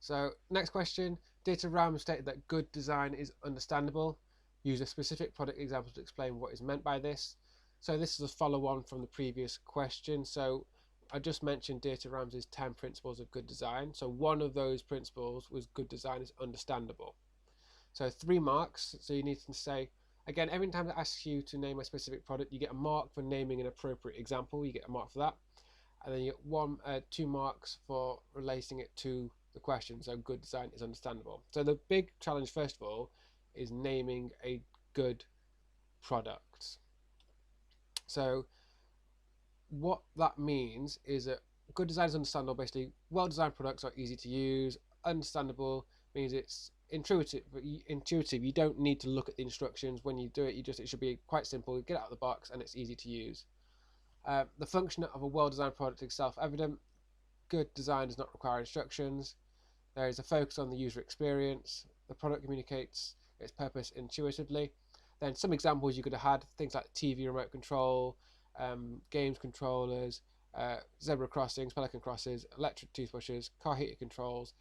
So next question, Dieter Rams stated that good design is understandable. Use a specific product example to explain what is meant by this. So this is a follow-on from the previous question. So I just mentioned Dieter Rams' 10 principles of good design. So one of those principles was good design is understandable. So 3 marks. So you need to say, again, every time it asks you to name a specific product, you get a mark for naming an appropriate example. You get a mark for that. And then you get 2 marks for relating it to the question. So good design is understandable. So the big challenge, first of all, is naming a good product. So what that means is that good design is understandable. Basically, well-designed products are easy to use. Understandable means it's intuitive. You don't need to look at the instructions when you do it. It should be quite simple. You get it out of the box and it's easy to use. The function of a well-designed product is self-evident. Good design does not require instructions. There is a focus on the user experience. The product communicates its purpose intuitively. Then some examples you could have had, things like TV remote control, games controllers, zebra crossings, pelican crosses, electric toothbrushes, car heater controls,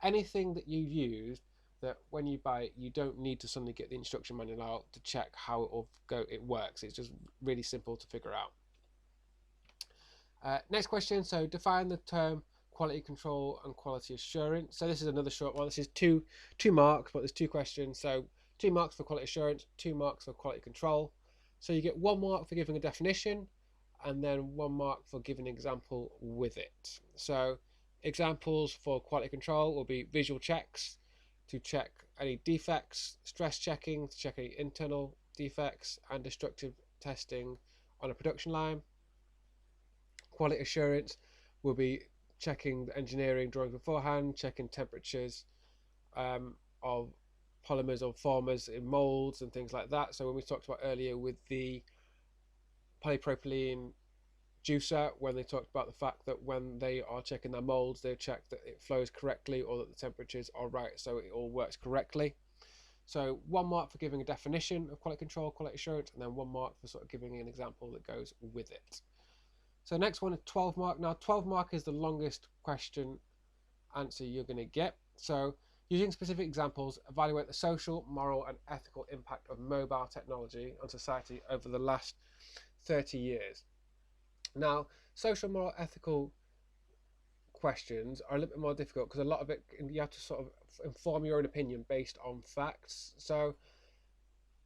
anything that you use that when you buy it, you don't need to suddenly get the instruction manual out to check how it works. It's just really simple to figure out. Next question, so define the term quality control and quality assurance. So this is another short one. This is two marks, but there's 2 questions. So 2 marks for quality assurance, 2 marks for quality control. So you get 1 mark for giving a definition and then 1 mark for giving an example with it. So examples for quality control will be visual checks to check any defects, stress checking to check any internal defects, and destructive testing on a production line. Quality assurance will be checking the engineering drawings beforehand, checking temperatures of polymers or formers in molds and things like that. So when we talked about earlier with the polypropylene juicer, when they talked about the fact that when they are checking their molds, they check that it flows correctly or that the temperatures are right, so it all works correctly. So 1 mark for giving a definition of quality control, quality assurance, and then 1 mark for sort of giving an example that goes with it. So next one is 12 mark. Now 12 mark is the longest question answer you're going to get. So using specific examples, evaluate the social, moral and ethical impact of mobile technology on society over the last 30 years. Now, social, moral, ethical questions are a little bit more difficult because a lot of it, you have to sort of inform your own opinion based on facts. So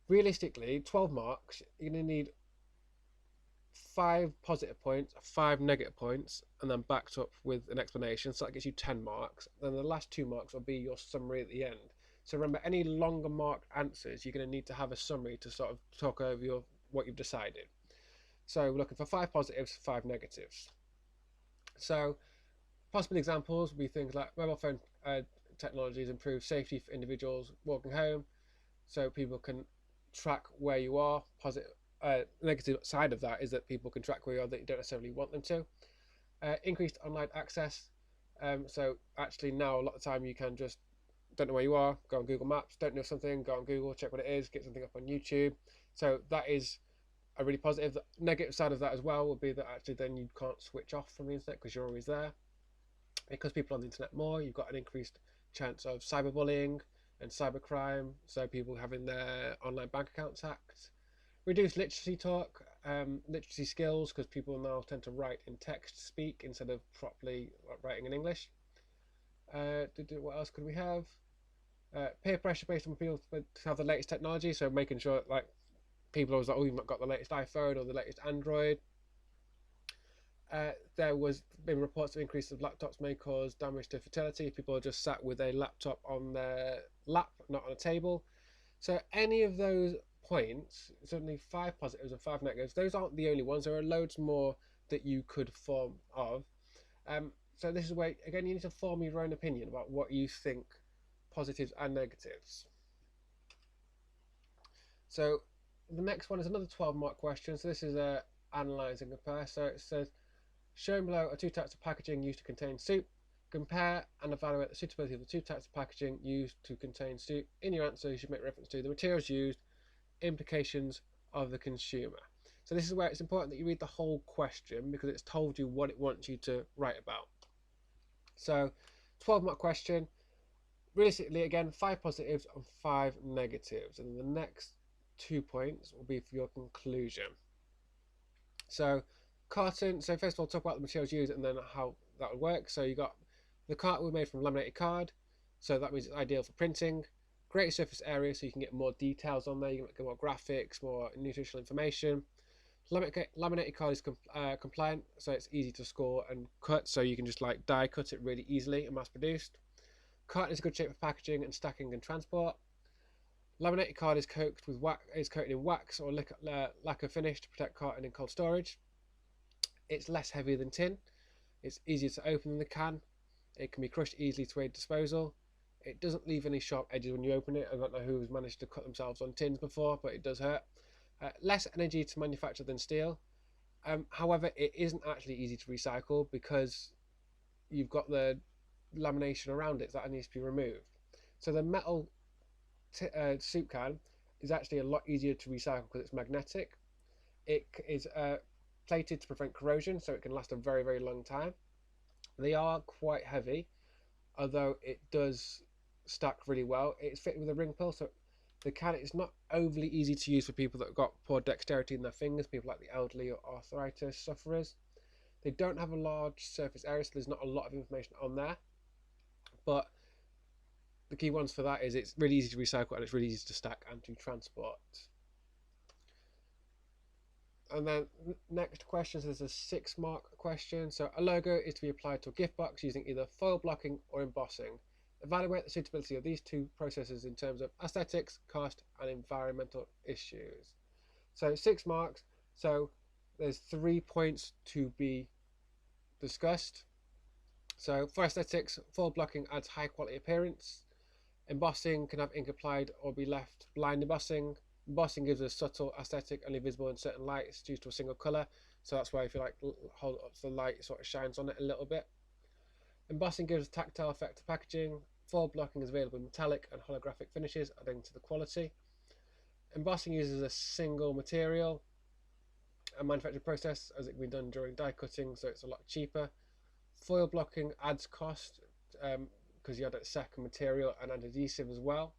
realistically, 12 marks, you're going to need 5 positive points, 5 negative points, and then backed up with an explanation. So that gets you 10 marks. Then the last 2 marks will be your summary at the end. So remember, any longer marked answers, you're going to need to have a summary to sort of talk over what you've decided. So we're looking for 5 positives, 5 negatives. So possible examples would be things like mobile phone technologies improve safety for individuals walking home, so people can track where you are. Negative side of that is that people can track where you are that you don't necessarily want them to. Increased online access. So actually now a lot of the time you can just don't know where you are, go on Google Maps, don't know something, go on Google, check what it is, get something up on YouTube. So that is a really positive. The negative side of that as well would be that actually then you can't switch off from the internet because you're always there. Because people are on the internet more, you've got an increased chance of cyberbullying and cybercrime, so people having their online bank accounts hacked. Reduced literacy talk, literacy skills, because people now tend to write in text speak instead of properly writing in English. What else could we have? Peer pressure based on people to have the latest technology, so making sure like people always like, oh, you've not got the latest iPhone or the latest Android. There was been reports of increase of laptops may cause damage to fertility. People are just sat with a laptop on their lap, not on a table. So any of those points, certainly 5 positives and 5 negatives, those aren't the only ones. There are loads more that you could form of. So this is where, again, you need to form your own opinion about what you think positives and negatives. So the next one is another 12 mark question. So this is analyze and compare. So it says, shown below are 2 types of packaging used to contain soup. Compare and evaluate the suitability of the 2 types of packaging used to contain soup. In your answer, you should make reference to the materials used, implications of the consumer. So this is where it's important that you read the whole question because it's told you what it wants you to write about. So 12 mark question. realistically, again, 5 positives and 5 negatives. And the next 2 points will be for your conclusion. So, carton. So, first of all, talk about the materials used and then how that would work. So, you got the carton we made from laminated card. So, that means it's ideal for printing. Greater surface area, so you can get more details on there. You can get more graphics, more nutritional information. Laminated card is compliant, so it's easy to score and cut. So, you can just like die cut it really easily and mass produced. Carton is a good shape for packaging and stacking and transport. Laminated card is coated in wax or lacquer finish to protect carton in cold storage. It's less heavy than tin. It's easier to open than the can. It can be crushed easily to aid disposal. It doesn't leave any sharp edges when you open it. I don't know who's managed to cut themselves on tins before, but it does hurt. Less energy to manufacture than steel. However, it isn't actually easy to recycle because you've got the lamination around it, so that needs to be removed. So the metal soup can is actually a lot easier to recycle because it's magnetic. It is plated to prevent corrosion, so it can last a very, very long time. They are quite heavy, although it does stack really well. It's fitted with a ring pull, so the can is not overly easy to use for people that have got poor dexterity in their fingers, people like the elderly or arthritis sufferers. They don't have a large surface area, so there's not a lot of information on there. But the key ones for that is it's really easy to recycle and it's really easy to stack and to transport. And then next question, so there's a 6-mark question. So a logo is to be applied to a gift box using either foil blocking or embossing. Evaluate the suitability of these two processes in terms of aesthetics, cost, and environmental issues. So 6 marks. So there's 3 points to be discussed. So for aesthetics, foil blocking adds high quality appearance. Embossing can have ink applied or be left blind embossing. Embossing gives a subtle aesthetic only visible in certain light. It's due to a single colour, so that's why if you like hold up the light, it sort of shines on it a little bit. Embossing gives a tactile effect to packaging. Foil blocking is available in metallic and holographic finishes, adding to the quality. Embossing uses a single material and manufacturing process as it can be done during die cutting, so it's a lot cheaper. Foil blocking adds cost because you add a second material and an adhesive as well.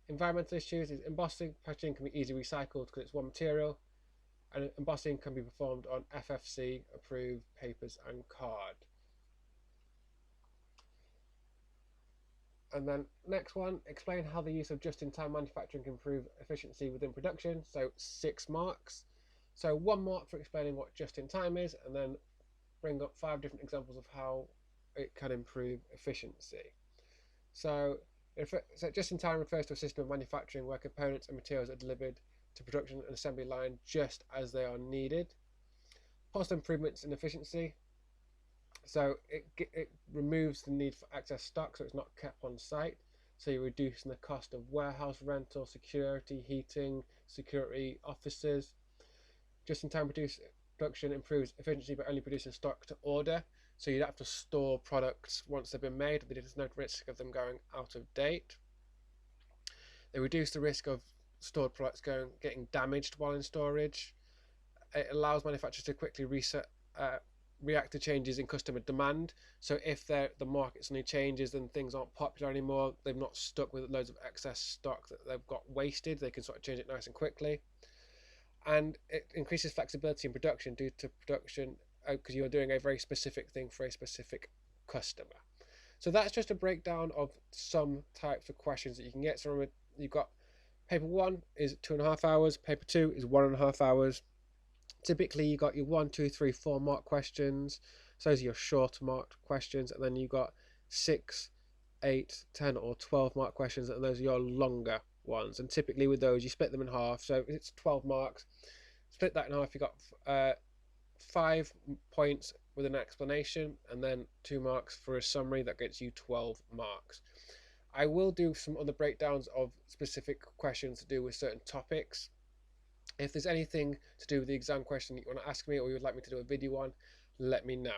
Environmental issues is embossing packaging can be easily recycled because it's one material, and embossing can be performed on FFC approved papers and card. And then next one, explain how the use of just-in-time manufacturing can improve efficiency within production. So 6 marks. So 1 mark for explaining what just-in-time is, and then bring up 5 different examples of how it can improve efficiency. So just-in-time refers to a system of manufacturing where components and materials are delivered to production and assembly line just as they are needed. Possible improvements in efficiency. So it removes the need for excess stock, so it's not kept on site. So you're reducing the cost of warehouse rental, security, heating, security offices. Just-in-time production improves efficiency by only producing stock to order. So you don't have to store products once they've been made. There's no risk of them going out of date. They reduce the risk of stored products getting damaged while in storage. It allows manufacturers to quickly react to changes in customer demand. So if the market suddenly changes and things aren't popular anymore, they've not stuck with loads of excess stock that they've got wasted, they can sort of change it nice and quickly. And it increases flexibility in production due to production because you're doing a very specific thing for a specific customer. So that's just a breakdown of some types of questions that you can get. So remember, you've got paper 1 is 2.5 hours, paper 2 is 1.5 hours. Typically you got your 1, 2, 3, 4 mark questions. So those are your short marked questions, and then you got 6, 8, 10 or 12 mark questions, and those are your longer ones. And typically with those you split them in half, so it's 12 marks. Split that in half, you got 5 points with an explanation, and then 2 marks for a summary. That gets you 12 marks. I will do some other breakdowns of specific questions to do with certain topics. If there's anything to do with the exam question that you want to ask me or you would like me to do a video on, let me know.